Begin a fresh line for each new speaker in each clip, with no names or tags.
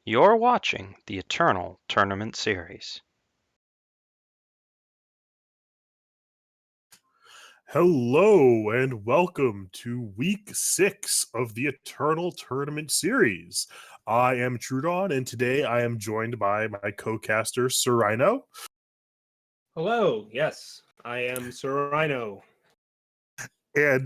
You're watching the Eternal Tournament Series.
Hello and welcome to week 6 of the Eternal Tournament Series. I am Truedawn, and today I am joined by my co-caster, Rhino.
Hello, yes, I am Sir Rhino.
And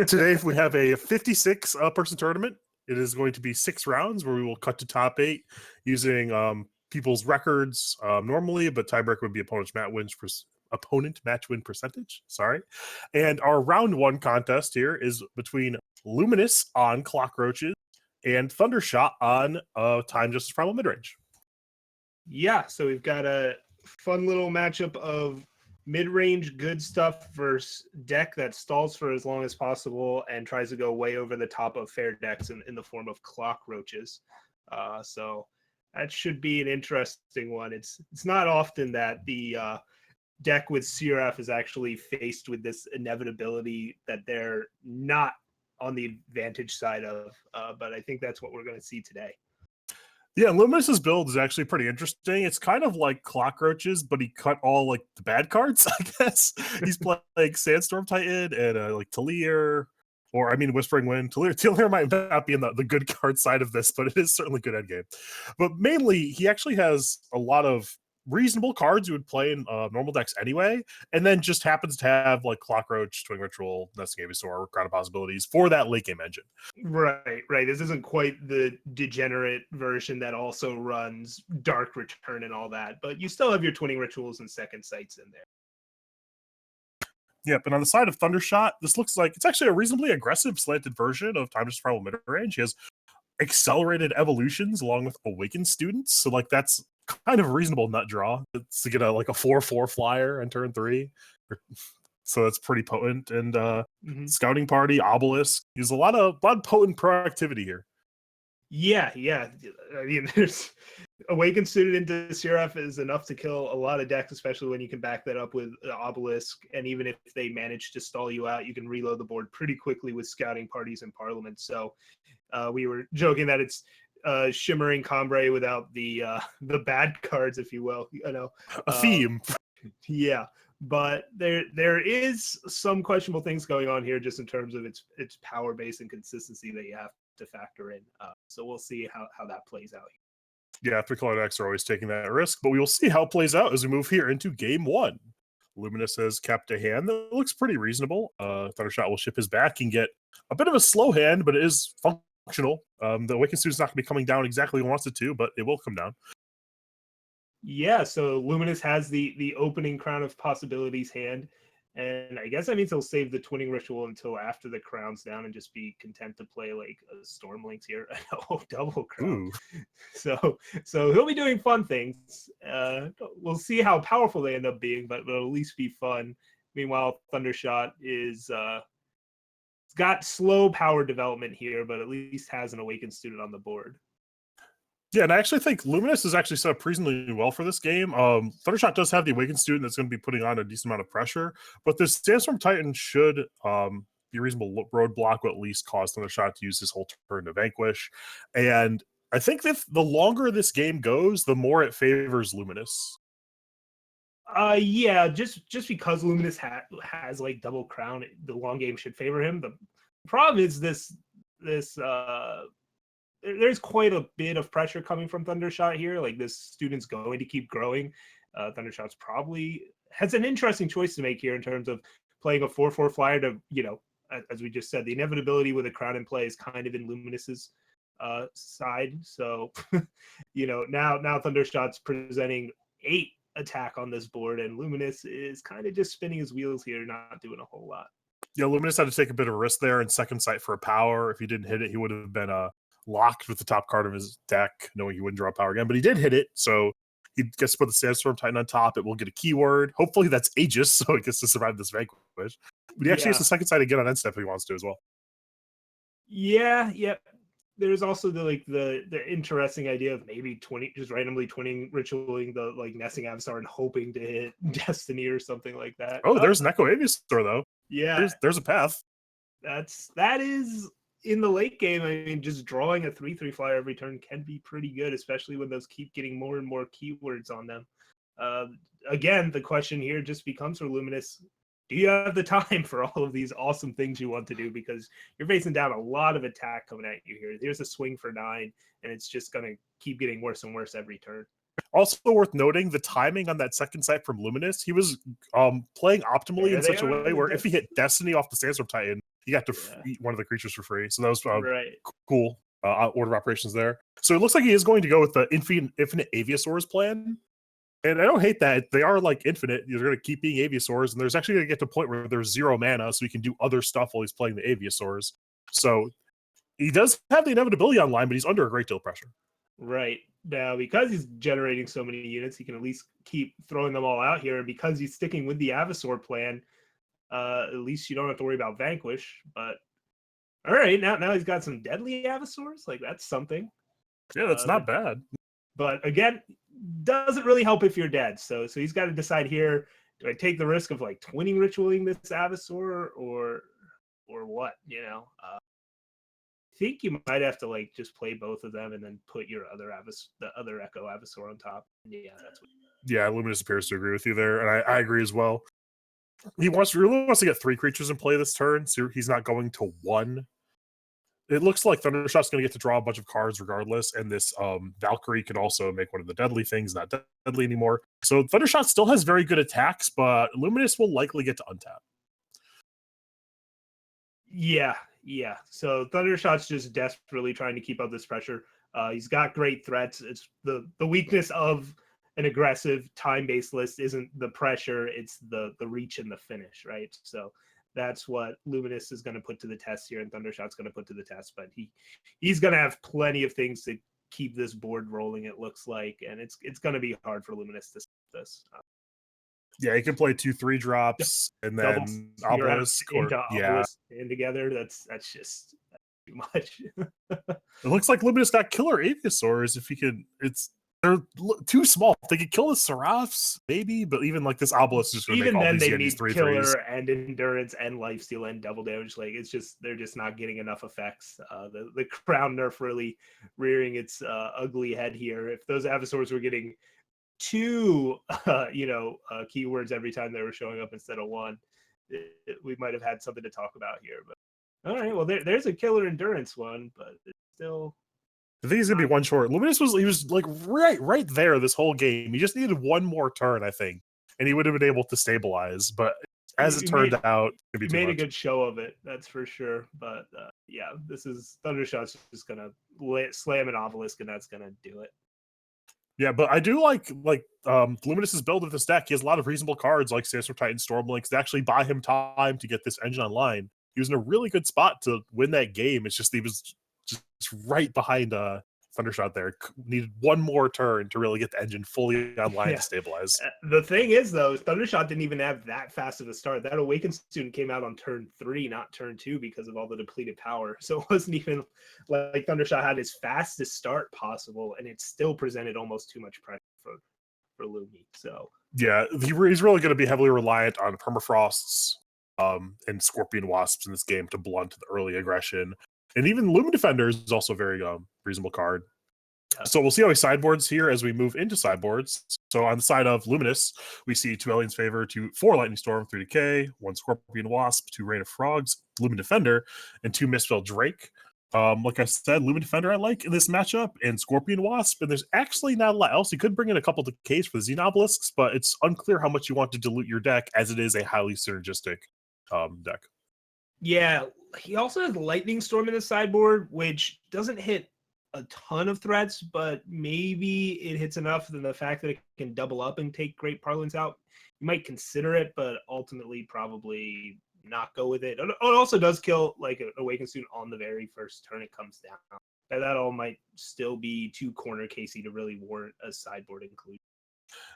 today we have a 56 person tournament. It is going to be 6 rounds where we will cut to top 8 using people's records normally, but tiebreaker would be opponent match win percentage. Sorry. And our round 1 contest here is between Luminous on Clockroaches and Thundershot on Time Justice Primal Midrange.
Yeah, so we've got a fun little matchup of mid-range good stuff versus deck that stalls for as long as possible and tries to go way over the top of fair decks in the form of Clockroaches. So that should be an interesting one. It's not often that the deck with CRF is actually faced with this inevitability that they're not on the advantage side of, but I think that's what we're going to see today.
Yeah, Luminous's build is actually pretty interesting. It's kind of like Clockroaches, but he cut all like the bad cards, I guess. He's playing like Sandstorm Titan and like Talir, or I mean Whispering Wind. Talir might not be in the good card side of this, but it is certainly good endgame. But mainly, he actually has a lot of reasonable cards you would play in normal decks anyway, and then just happens to have like Clockroach, Twin Ritual, Nesting Avisaur, Crown of Possibilities for that late game engine.
Right. This isn't quite the degenerate version that also runs Dark Return and all that, but you still have your Twinning Rituals and Second Sights in there.
Yep, and on the side of Thundershot, this looks like it's actually a reasonably aggressive slanted version of Time Justice Primal Midrange. He has accelerated evolutions along with Awakened Students, so like that's kind of a reasonable nut draw. It's to get a 4/4 flyer on turn 3. So that's pretty potent. And Scouting Party, Obelisk. There's a lot of potent proactivity here.
Yeah. I mean, there's Awakened Student into CRF is enough to kill a lot of decks, especially when you can back that up with Obelisk. And even if they manage to stall you out, you can reload the board pretty quickly with Scouting Parties and Parliament. So we were joking that it's Shimmering Combre without the bad cards, if you will.
A theme.
Yeah. But there is some questionable things going on here just in terms of its power base and consistency that you have to factor in. So we'll see how that plays out.
Yeah, 3-color decks are always taking that risk, but we will see how it plays out as we move here into game 1. Luminous has kept a hand that looks pretty reasonable. Thundershot will ship his back and get a bit of a slow hand, but it is functional. The Awakened Student's not going to be coming down exactly when he wants it to, but it will come down.
Yeah, so Luminous has the opening Crown of Possibilities hand, and I guess that means he'll save the Twinning Ritual until after the Crown's down and just be content to play like a Stormlinks here. Oh, double Crown. So he'll be doing fun things. We'll see how powerful they end up being, but it'll at least be fun. Meanwhile, Thundershot is it's got slow power development here, but at least has an Awakened Student on the board.
Yeah, and I actually think Luminous is actually set up reasonably well for this game. Thundershot does have the Awakened Student that's going to be putting on a decent amount of pressure, but this Sandstorm Titan should be a reasonable roadblock, or at least cause Thundershot to use his whole turn to vanquish. And I think that the longer this game goes, the more it favors Luminous.
Yeah, just because Luminous has like double crown, the long game should favor him. The problem is this there's quite a bit of pressure coming from Thundershot here. Like this student's going to keep growing. Thundershot's probably has an interesting choice to make here in terms of playing a 4/4 flyer to, as we just said, the inevitability with a crown in play is kind of in Luminous's side. So, now Thundershot's presenting 8 attack on this board, and Luminous is kind of just spinning his wheels here, not doing a whole lot.
Yeah, Luminous had to take a bit of a risk there in second sight for a power. If he didn't hit it, he would have been locked with the top card of his deck, knowing he wouldn't draw power again. But he did hit it, so he gets to put the Sandstorm Titan on top. It will get a keyword. Hopefully that's Aegis, so it gets to survive this vanquish. But he actually has the second sight again on end step if he wants to as well.
Yeah. There's also the interesting idea of maybe just randomly twinning ritualing the Nesting Avisaur and hoping to hit Destiny or something like that.
Oh, there's an Echo Avisaur though.
Yeah,
there's a path.
That is in the late game, I mean, just drawing a 3/3 flyer every turn can be pretty good, especially when those keep getting more and more keywords on them. Again, the question here just becomes for Luminous, do you have the time for all of these awesome things you want to do? Because you're facing down a lot of attack coming at you here. There's a swing for 9, and it's just going to keep getting worse and worse every turn.
Also worth noting, the timing on that second sight from Luminous, he was playing optimally in such a way where if he hit Destiny off the Sandstorm Titan, he got to eat one of the creatures for free. So that was cool order of operations there. So it looks like he is going to go with the infinite Aviasaurs plan. And I don't hate that. They are like infinite. You're going to keep being Aviasaurs, and there's actually going to get to a point where there's 0 mana, so he can do other stuff while he's playing the Aviasaurs. So he does have the inevitability online, but he's under a great deal of pressure.
Right. Now, because he's generating so many units, he can at least keep throwing them all out here. And because he's sticking with the Avisaur plan, at least you don't have to worry about Vanquish. But all right, now he's got some deadly Avisaurs. Like, that's something.
Yeah, that's not bad.
But again, doesn't really help if you're dead. So he's got to decide here: do I take the risk of like 20 ritualing this Avisaur or what? You know, I think you might have to like just play both of them and then put your the other Echo Avisaur on top. Yeah, that's what.
Yeah, Luminous appears to agree with you there, and I agree as well. He really wants to get 3 creatures in play this turn, so he's not going to 1. It looks like Thundershot's going to get to draw a bunch of cards regardless, and this Valkyrie can also make one of the deadly things not deadly anymore. So Thundershot still has very good attacks, but Luminous will likely get to untap.
Yeah. So Thundershot's just desperately trying to keep up this pressure. He's got great threats. It's the weakness of an aggressive time-based list isn't the pressure, it's the reach and the finish, right? So that's what Luminous is going to put to the test here, and Thundershot's going to put to the test. But he's going to have plenty of things to keep this board rolling, it looks like, and it's going to be hard for Luminous to stop this.
Yeah, he can play 2/3 drops and then Obelisk
and together. That's just too much.
It looks like Luminous got killer Aviasaurs. If he could, they're too small. They could kill the Seraphs, maybe, but even like this Obelisk is going to make all these
need
3/3s.
Killer and Endurance and Lifesteal and Double Damage. Like they're just not getting enough effects. The Crown nerf really rearing its ugly head here. If those Avisaurs were getting 2 keywords every time they were showing up instead of 1, we might have had something to talk about here. But all right, well there's a Killer Endurance one, but it's still,
I think he's gonna be 1 short. Luminous was like right there this whole game. He just needed 1 more turn, I think, and he would have been able to stabilize. But as it turned out,
he made a good show of it, that's for sure. But yeah, this is Thundershot's just gonna slam an Obelisk, and that's gonna do it.
Yeah, but I do like Luminous's build of this deck. He has a lot of reasonable cards like Sandstorm Titan, Stormlinks to actually buy him time to get this engine online. He was in a really good spot to win that game. It's just he was just right behind Thundershot there. Needed 1 more turn to really get the engine fully online to stabilize.
The thing is, though, Thundershot didn't even have that fast of a start. That Awakened Student came out on turn 3, not turn 2, because of all the depleted power. So it wasn't even like Thundershot had his fastest start possible, and it still presented almost too much pressure for Lumi. So
yeah, he's really going to be heavily reliant on Permafrosts and Scorpion Wasps in this game to blunt the early aggression. And even Lumen Defender is also a very reasonable card. Yeah. So we'll see how he sideboards here as we move into sideboards. So on the side of Luminous, we see 2 Alien's Favor, 4 Lightning Storm, 3 Decay, 1 Scorpion Wasp, 2 Rain of Frogs, Lumen Defender, and 2 Mistfell Drake. Like I said, Lumen Defender I like in this matchup, and Scorpion Wasp, and there's actually not a lot else. You could bring in a couple Decays for the Xenobelisks, but it's unclear how much you want to dilute your deck, as it is a highly synergistic deck.
Yeah, he also has Lightning Storm in the sideboard, which doesn't hit a ton of threats, but maybe it hits enough than the fact that it can double up and take Great Parlance out. You might consider it, but ultimately probably not go with it. It also does kill like an Awakened Student on the very first turn it comes down. That all might still be too corner casey to really warrant a sideboard inclusion.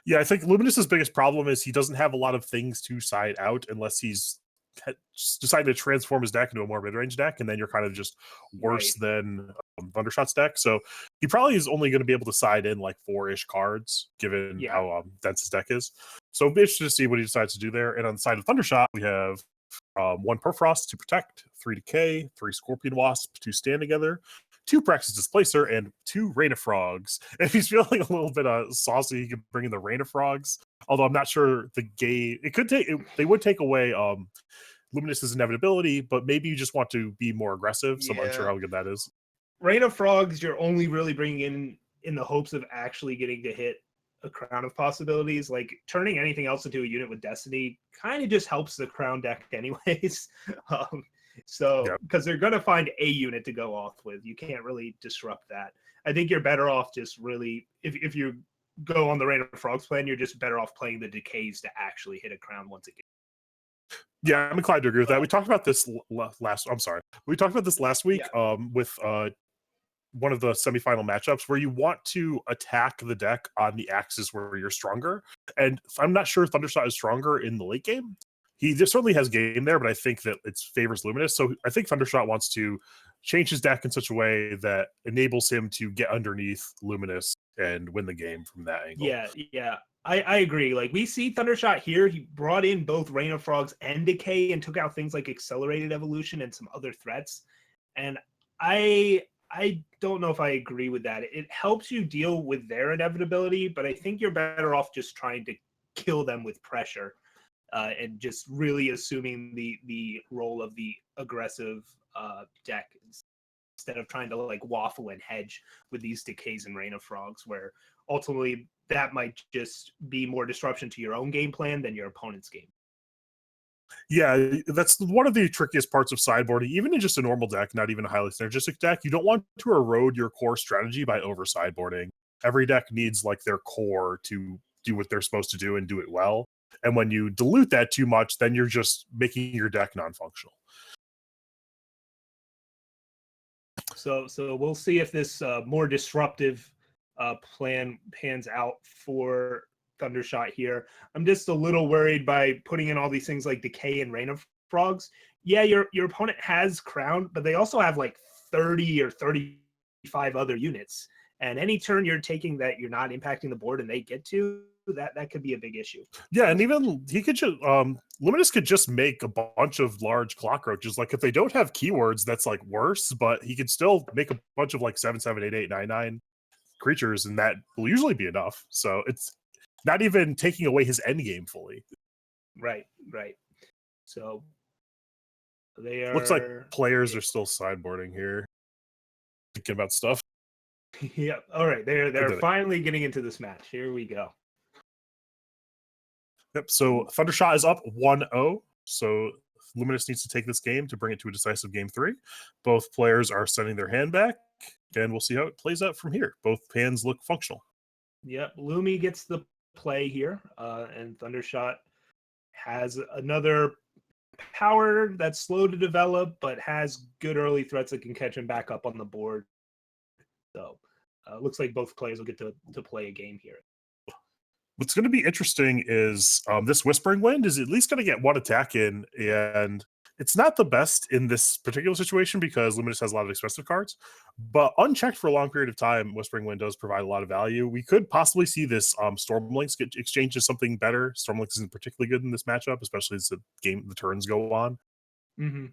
Yeah, I think Luminous's biggest problem is he doesn't have a lot of things to side out unless he's decided to transform his deck into a more mid-range deck, and then you're kind of just worse than Thundershot's deck. So he probably is only going to be able to side in like 4-ish cards, given how dense his deck is. So it'll be interesting to see what he decides to do there. And on the side of Thundershot, we have 1 Perfrost to protect, 3 Decay, 3 Scorpion Wasp to stand together, 2 Praxis Displacer, and 2 Rain of Frogs. If he's feeling a little bit saucy, he can bring in the Rain of Frogs. Although I'm not sure the game, they would take away Luminous's inevitability, but maybe you just want to be more aggressive. So I'm unsure how good that is.
Rain of Frogs, you're only really bringing in the hopes of actually getting to hit a Crown of Possibilities. Like turning anything else into a unit with Destiny kind of just helps the Crown deck anyways. Because they're going to find a unit to go off with. You can't really disrupt that. I think you're better off just really, if you go on the Rain of Frogs plan, you're just better off playing the Decays to actually hit a Crown once again.
Yeah, I'm inclined to agree with that. We talked about this We talked about this last week with one of the semifinal matchups where you want to attack the deck on the axis where you're stronger. And I'm not sure Thundershot is stronger in the late game. He just certainly has game there, but I think that it favors Luminous. So I think Thundershot wants to change his deck in such a way that enables him to get underneath Luminous and win the game from that angle.
Yeah. I agree. Like we see Thundershot here. He brought in both Rain of Frogs and Decay and took out things like Accelerated Evolution and some other threats. And I don't know if I agree with that. It helps you deal with their inevitability, but I think you're better off just trying to kill them with pressure and just really assuming the role of the aggressive deck instead of trying to like waffle and hedge with these Decays and Rain of Frogs, where ultimately that might just be more disruption to your own game plan than your opponent's game.
Yeah, that's one of the trickiest parts of sideboarding. Even in just a normal deck, not even a highly synergistic deck, you don't want to erode your core strategy by over sideboarding. Every deck needs like their core to do what they're supposed to do and do it well. And when you dilute that too much, then you're just making your deck non-functional.
So we'll see if this more disruptive plan pans out for Thundershot here. I'm just a little worried by putting in all these things like Decay and Rain of Frogs. Yeah, your opponent has Crown, but they also have like 30 or 35 other units. And any turn you're taking that you're not impacting the board and they get to, that could be a big issue.
Yeah, and even he could just Luminous could just make a bunch of large cockroaches. Like if they don't have keywords, that's like worse, but he could still make a bunch of like 7/7, 8/8, 9/9 creatures, and that will usually be enough. So it's not even taking away his end game fully.
Right. So they are.
Looks like players are still sideboarding here, thinking about stuff.
Yep. All right. They're finally getting into this match. Here we go.
Yep. So Thundershot is up 1-0. So Luminous needs to take this game to bring it to a decisive game 3. Both players are sending their hand back, and we'll see how it plays out from here. Both hands look functional.
Yep. Lumi gets the play here, and Thundershot has another power that's slow to develop, but has good early threats that can catch him back up on the board. So looks like both players will get to play a game here.
What's going to be interesting is this Whispering Wind is at least going to get one attack in, and it's not the best in this particular situation because Luminous has a lot of expensive cards, but unchecked for a long period of time, Whispering Wind does provide a lot of value. We could possibly see this Stormlinks get exchanged to something better. Stormlinks isn't particularly good in this matchup, especially as the turns go on.
Mm-hmm.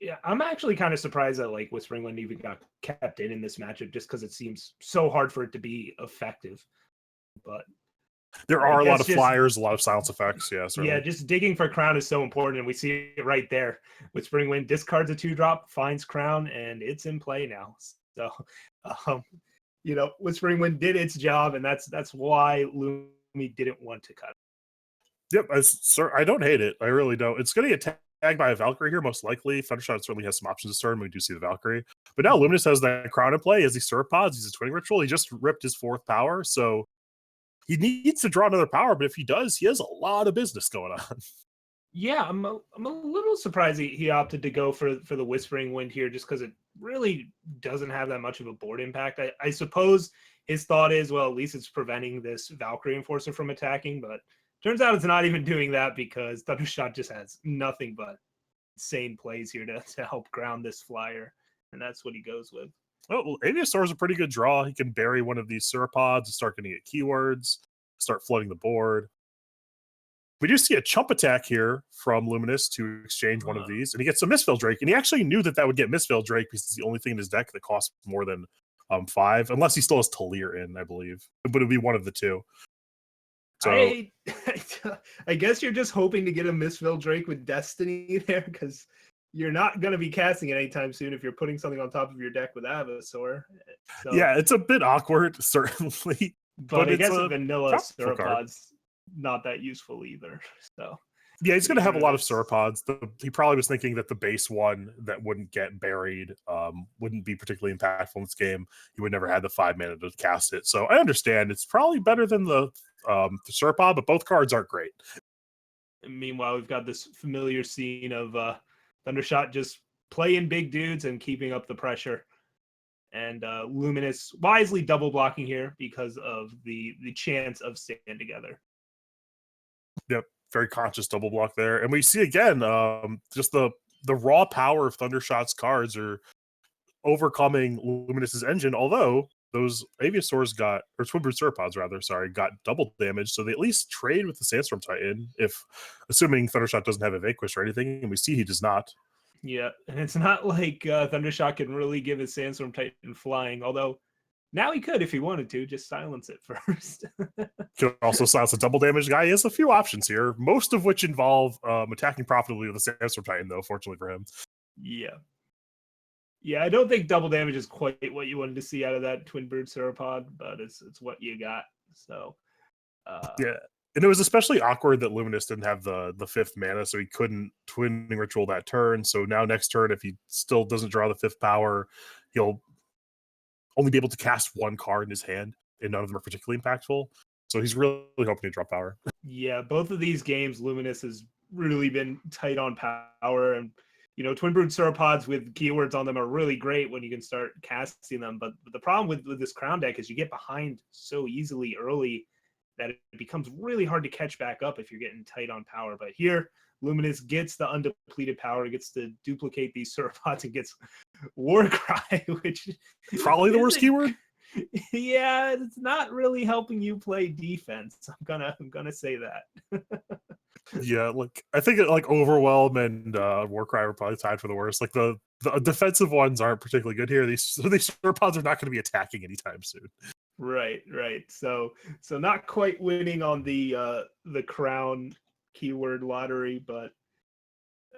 Yeah, I'm actually kind of surprised that like Whispering Wind even got kept in this matchup just because it seems so hard for it to be effective. But
there are a lot of flyers, a lot of silence effects. Yeah, certainly.
Yeah, just digging for Crown is so important, and we see it right there. Whispering Wind discards a 2-drop, finds Crown, and it's in play now. So, Whispering Wind did its job, and that's why Lumi didn't want to cut it.
Yep, I don't hate it. I really don't. It's going to get tagged by a Valkyrie here, most likely. Thundershot certainly has some options this turn. We do see the Valkyrie. But now Luminous has that Crown in play. He has these Sauropods. He's a Twinning Ritual. He just ripped his 4th power, so he needs to draw another power, but if he does, he has a lot of business going on.
Yeah, I'm a little surprised he opted to go for the Whispering Wind here just because it really doesn't have that much of a board impact. I suppose his thought is, well, at least it's preventing this Valkyrie Enforcer from attacking, but turns out it's not even doing that because Thundershot just has nothing but insane plays here to help ground this flyer, and that's what he goes with.
Oh, well, Aviasaur is a pretty good draw. He can bury one of these Sauropods and start getting at keywords, start flooding the board. We do see a chump attack here from Luminous to exchange one of these, and he gets a Misfill Drake, and he actually knew that would get Misfill Drake because it's the only thing in his deck that costs more than 5, unless he still has Talir in, I believe. But it would be one of the two. So
I guess you're just hoping to get a Misfill Drake with Destiny there, because you're not going to be casting it anytime soon if you're putting something on top of your deck with Avasaur. So,
yeah, it's a bit awkward, certainly.
But I guess
a
a vanilla
card.
Sauropod's not that useful either. So
yeah, he's going to have a lot of Sauropods. He probably was thinking that the base one that wouldn't get buried wouldn't be particularly impactful in this game. He would never have the 5 mana to cast it. So I understand it's probably better than the Sauropod, but both cards aren't great.
And meanwhile, we've got this familiar scene of Thundershot just playing big dudes and keeping up the pressure. And Luminous wisely double blocking here because of the chance of staying together.
Yep, very conscious double block there. And we see again, just the raw power of Thundershot's cards are overcoming Luminous's engine, although those Aviasaurs or Twin Brute Sauropods rather, got double damage, so they at least trade with the Sandstorm Titan, assuming Thundershot doesn't have a Vanquish or anything, and we see he does not.
Yeah, and it's not like Thundershot can really give his Sandstorm Titan flying, although now he could if he wanted to, just silence it first.
Can also silence a double damage guy. He has a few options here, most of which involve attacking profitably with the Sandstorm Titan, though, fortunately for him.
Yeah. Yeah, I don't think double damage is quite what you wanted to see out of that Twin Bird Sauropod, but it's what you got. So
yeah. And it was especially awkward that Luminous didn't have the 5th mana, so he couldn't Twinning Ritual that turn. So now next turn, if he still doesn't draw the 5th power, he'll only be able to cast one card in his hand, and none of them are particularly impactful. So he's really hoping to draw power.
Yeah, both of these games, Luminous has really been tight on power, and Twin Brood Sauropods with keywords on them are really great when you can start casting them. But the problem with this Crown deck is you get behind so easily early that it becomes really hard to catch back up if you're getting tight on power. But here, Luminous gets the undepleted power, gets to duplicate these Sauropods and gets Warcry, which
probably the worst keyword.
Yeah, it's not really helping you play defense. I'm gonna say that.
Yeah, I think Overwhelm and Warcry are probably tied for the worst. The defensive ones aren't particularly good here. These Sauropods are not going to be attacking anytime soon.
Right. So not quite winning on the Crown keyword lottery, but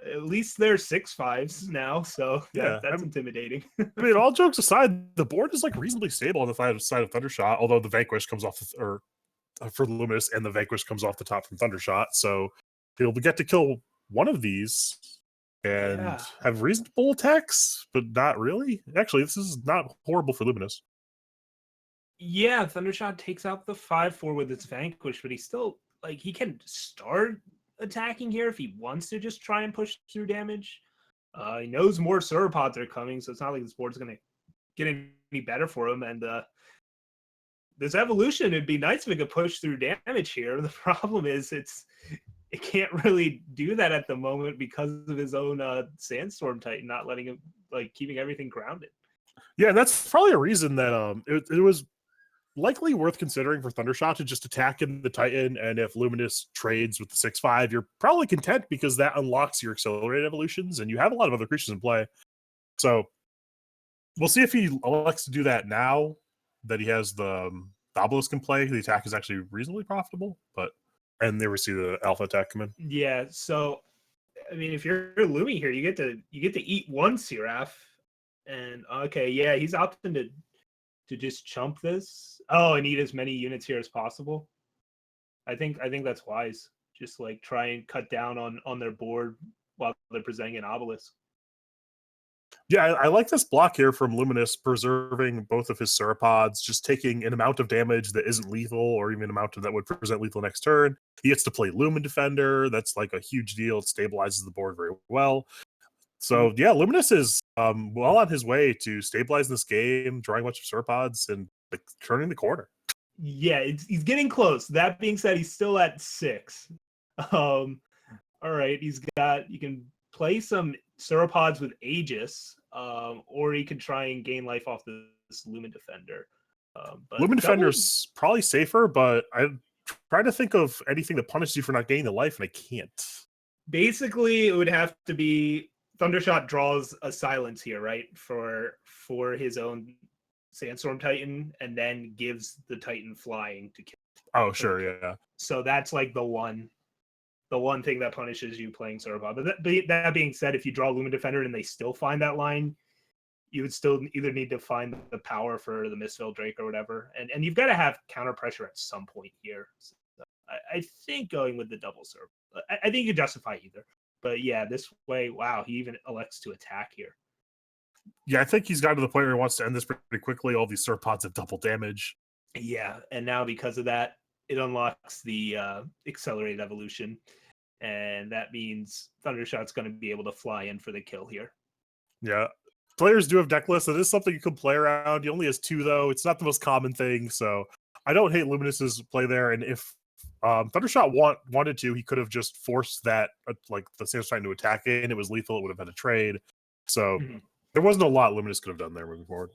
at least they're 6/5s now, so that's intimidating.
I mean, all jokes aside, the board is reasonably stable on the side of Thundershot, although the Vanquish comes off for Luminous, and the Vanquish comes off the top from Thundershot, so he'll get to kill one of these and have reasonable attacks, but not really. Actually, this is not horrible for Luminous.
Yeah, Thundershot takes out the 5/4 with its Vanquish, but he still he can start attacking here if he wants to just try and push through damage. He knows more Sauropods are coming, so it's not like this board's going to get any better for him. And this evolution, it'd be nice if it could push through damage here. The problem is it can't really do that at the moment because of his own Sandstorm Titan not letting him, keeping everything grounded.
Yeah, and that's probably a reason that it was likely worth considering for Thundershot to just attack in the Titan, and if Luminous trades with the 6/5, you're probably content because that unlocks your accelerated evolutions, and you have a lot of other creatures in play. So we'll see if he elects to do that now that he has the Obelisk in play. The attack is actually reasonably profitable, and there we see the alpha attack come in.
Yeah, so I mean, if you're Lumi here, you get to eat one Seraph, and he's opting to just chump this. Oh, and eat as many units here as possible. I think that's wise. Just try and cut down on their board while they're presenting an Obelisk.
Yeah, I like this block here from Luminous, preserving both of his Sauropods, just taking an amount of damage that isn't lethal, or even an amount that would present lethal next turn. He gets to play Lumen Defender. That's a huge deal. It stabilizes the board very well. So yeah, Luminous is well on his way to stabilizing this game, drawing a bunch of Sauropods, and turning the corner.
Yeah, he's getting close. That being said, he's still at 6. All right, you can play some Sauropods with Aegis, or he can try and gain life off this Lumen Defender.
Lumen Defender's probably safer, but I'd trying to think of anything that punishes you for not gaining the life, and I can't.
Basically, it would have to be Thundershot draws a silence here, right? For his own Sandstorm Titan, and then gives the Titan flying to kill.
Oh, sure, yeah.
So that's like the one thing that punishes you playing Sauropod. But that being said, if you draw Lumen Defender and they still find that line, you would still either need to find the power for the Mistveil Drake or whatever. And you've got to have counter pressure at some point here. So I think going with the double serve. I think you justify either. But yeah, this way, wow, he even elects to attack here.
Yeah, I think he's gotten to the point where he wants to end this pretty quickly. All these Sauropods have double damage.
Yeah, and now because of that, it unlocks the accelerated evolution. And that means Thundershot's going to be able to fly in for the kill here.
Yeah. Players do have deck lists. It is something you can play around. He only has 2, though. It's not the most common thing, so I don't hate Luminous's play there. And if Thundershot wanted to, he could have just forced that, like the Sandstorm to attack in. It was lethal. It would have had a trade. So there wasn't a lot Luminous could have done there moving forward.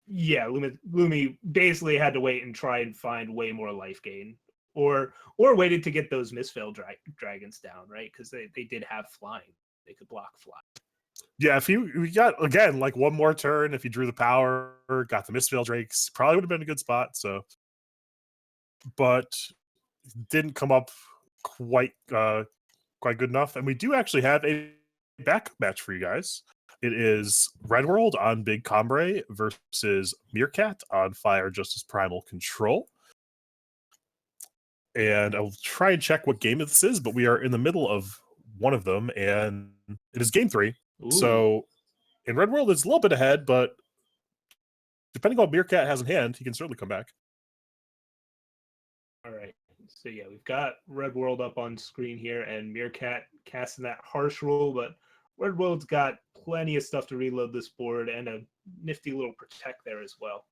Yeah, Lumi basically had to wait and try and find way more life gain. Or waited to get those Mistveil dragons down, right? Because they did have flying. They could block fly.
Yeah, if we got, again, like one more turn, if he drew the power, got the Mistveil Drakes, probably would have been a good spot. So, but didn't come up quite good enough. And we do actually have a back match for you guys. It is Redworld on Big Combre versus Myrkat on Fire Justice Primal Control. And I'll try and check what game this is, but we are in the middle of one of them, and it is game 3. Ooh. So in Redworld, it's a little bit ahead, but depending on what Myrkat has in hand, he can certainly come back.
All right. So yeah, we've got Redworld up on screen here, and Myrkat casting that harsh rule, but Redworld's got plenty of stuff to reload this board and a nifty little protect there as well.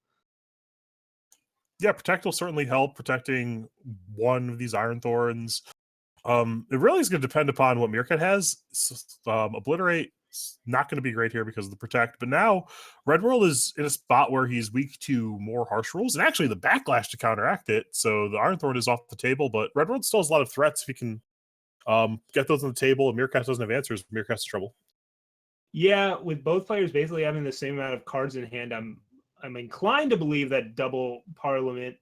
Yeah, protect will certainly help protecting one of these Iron Thorns. It really is going to depend upon what Myrkat has. Obliterate is not going to be great here because of the protect, but now Redworld is in a spot where he's weak to more harsh rules, and actually the backlash to counteract it. So the Iron Thorn is off the table, but Redworld still has a lot of threats if he can get those on the table, and Myrkat doesn't have answers. Myrkat's in trouble.
Yeah, with both players basically having the same amount of cards in hand, I'm inclined to believe that double Parliament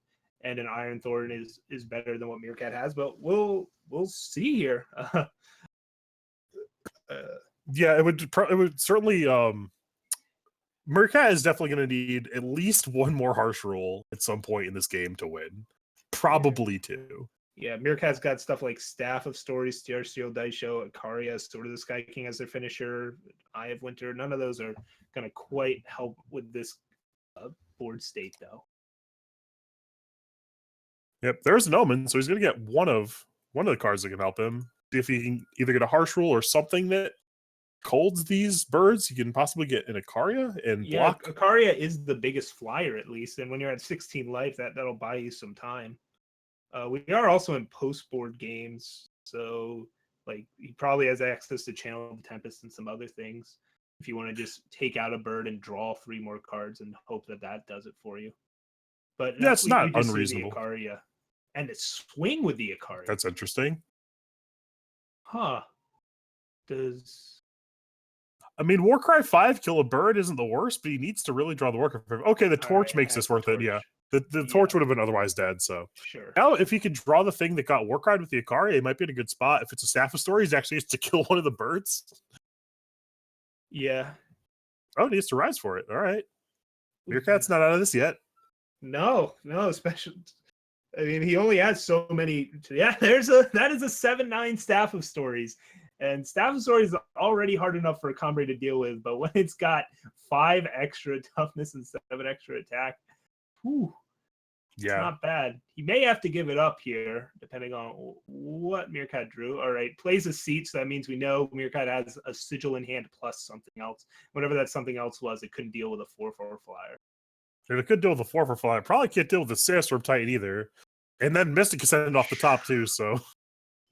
and an Iron Thorn is better than what Myrkat has, but we'll see here.
Yeah, it would certainly. Myrkat is definitely going to need at least one more harsh rule at some point in this game to win. Probably 2.
Yeah, Myrkat's got stuff like Staff of Stories, Steel Daisho, Ikaria, Sword of the Sky King as their finisher, Eye of Winter. None of those are going to quite help with this board state, though.
Yep, there's an Omen, so he's going to get one of the cards that can help him. See if he can either get a harsh rule or something that colds these birds. He can possibly get an Ikaria and block.
Ikaria is the biggest flyer, at least, and when you're at 16 life, that'll buy you some time. We are also in post-board games, so like he probably has access to Channel of the Tempest and some other things. If you want to just take out a bird and draw 3 more cards and hope that does it for you. But
that's not unreasonable.
The Ikaria. And a swing with the Ikaria.
That's interesting.
Huh.
I mean, Warcry 5 kill a bird isn't the worst, but he needs to really draw the Warcry. Okay, the torch makes this worth it. Yeah. The torch would have been otherwise dead, so.
Sure.
Now, if he could draw the thing that got Warcry with the Ikaria, it might be in a good spot. If it's a Staff of Stories, he actually has to kill one of the birds.
Yeah.
Oh, he needs to rise for it. All right. Myrkat's not out of this yet.
No, especially. I mean, he only has so many. Yeah, that is a 7/9 Staff of Stories. And Staff of Stories is already hard enough for a Combre to deal with, but when it's got 5 extra toughness and 7 extra attack, it's not bad. He may have to give it up here, depending on what Myrkat drew. All right, plays a seat, so that means we know Myrkat has a sigil in hand plus something else. Whatever that something else was, it couldn't deal with a 4/4 flyer.
And it could deal with a 4/4 flyer. Probably can't deal with the Sandstorm Titan either. And then Mystic is sending off the top too, so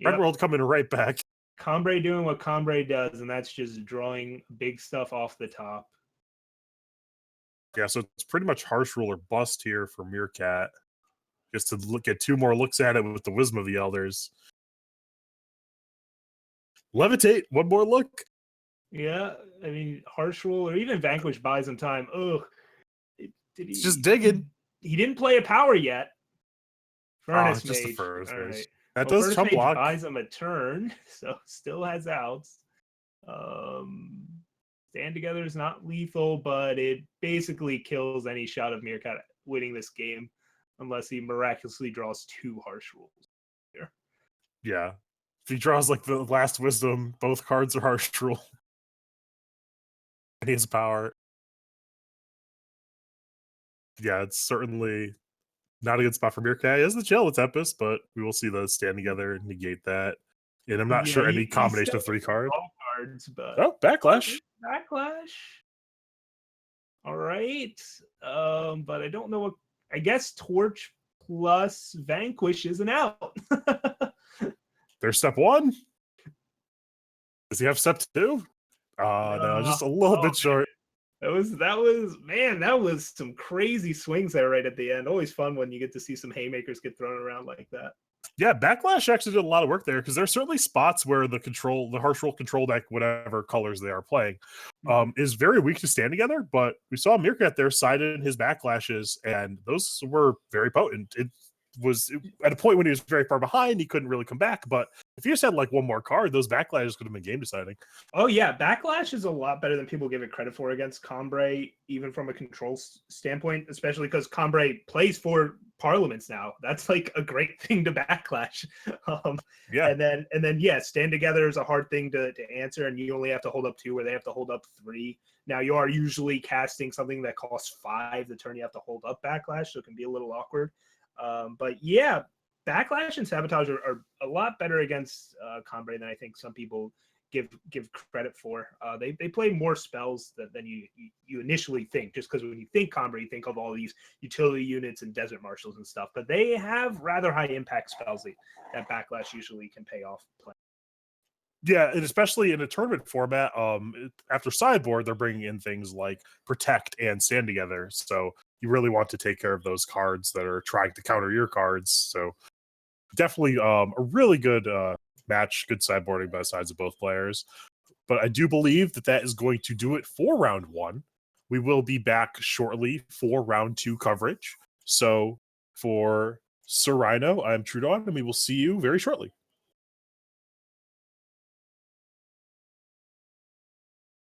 Redworld coming right back.
Combre doing what Combre does, and that's just drawing big stuff off the top.
Yeah, so it's pretty much harsh rule or bust here for Myrkat. just to get 2 more looks at it with the wisdom of the elders. Levitate, 1 more look.
Yeah, I mean, Harsh Rule or even Vanquish buys him time. Ugh.
It's just digging.
He didn't play a power yet. Furnace
just
Mage.
the Furnace
All
Mage.
right.
That
Well,
does
Furnace
chump
Mage
block.
buys him a turn, so still has outs. Stand Together is not lethal, but it basically kills any shot of Myrkat winning this game unless he miraculously draws 2 Harsh Rules here.
Yeah. If he draws like the last wisdom, both cards are Harsh Rule. And he has power. Yeah, it's certainly not a good spot for Myrkat. He has the chill with Tempest, but we will see the Stand Together negate that. And I'm not sure any combination of 3 cards.
All cards, but
Oh, Backlash.
Backlash. All right. But I don't know what. I guess Torch plus Vanquish is an out.
There's step 1. Does he have step 2? No, just a little bit short.
That was some crazy swings there right at the end. Always fun when you get to see some haymakers get thrown around like that.
Yeah, Backlash actually did a lot of work there because there's certainly spots where the Harsh Rule control deck, whatever colors they are playing, is very weak to Stand Together. But we saw Myrkat there sided his Backlashes, and those were very potent. It was at a point when he was very far behind, he couldn't really come back. But if he just had like 1 more card, those Backlashes could have been game deciding.
Oh yeah, Backlash is a lot better than people give it credit for against Combray, even from a control standpoint, especially because Combray plays for Parliaments now. That's like a great thing to Backlash.
Yeah.
And then yeah, Stand Together is a hard thing to answer, and you only have to hold up 2 where they have to hold up 3. Now you are usually casting something that costs 5 the turn you have to hold up Backlash, so it can be a little awkward. But yeah, Backlash and Sabotage are a lot better against Combray than I think some people give credit for. They play more spells than you initially think, just because when you think Combray, you think of all these utility units and desert marshals and stuff, but they have rather high impact spells that Backlash usually can pay off playing.
Yeah, and especially in a tournament format, after sideboard, they're bringing in things like Protect and Stand Together. So you really want to take care of those cards that are trying to counter your cards. So definitely a really good match, good sideboarding by the sides of both players. But I do believe that is going to do it for round 1. We will be back shortly for round 2 coverage. So for Sir Rhino, I'm Truedawn, and we will see you very shortly.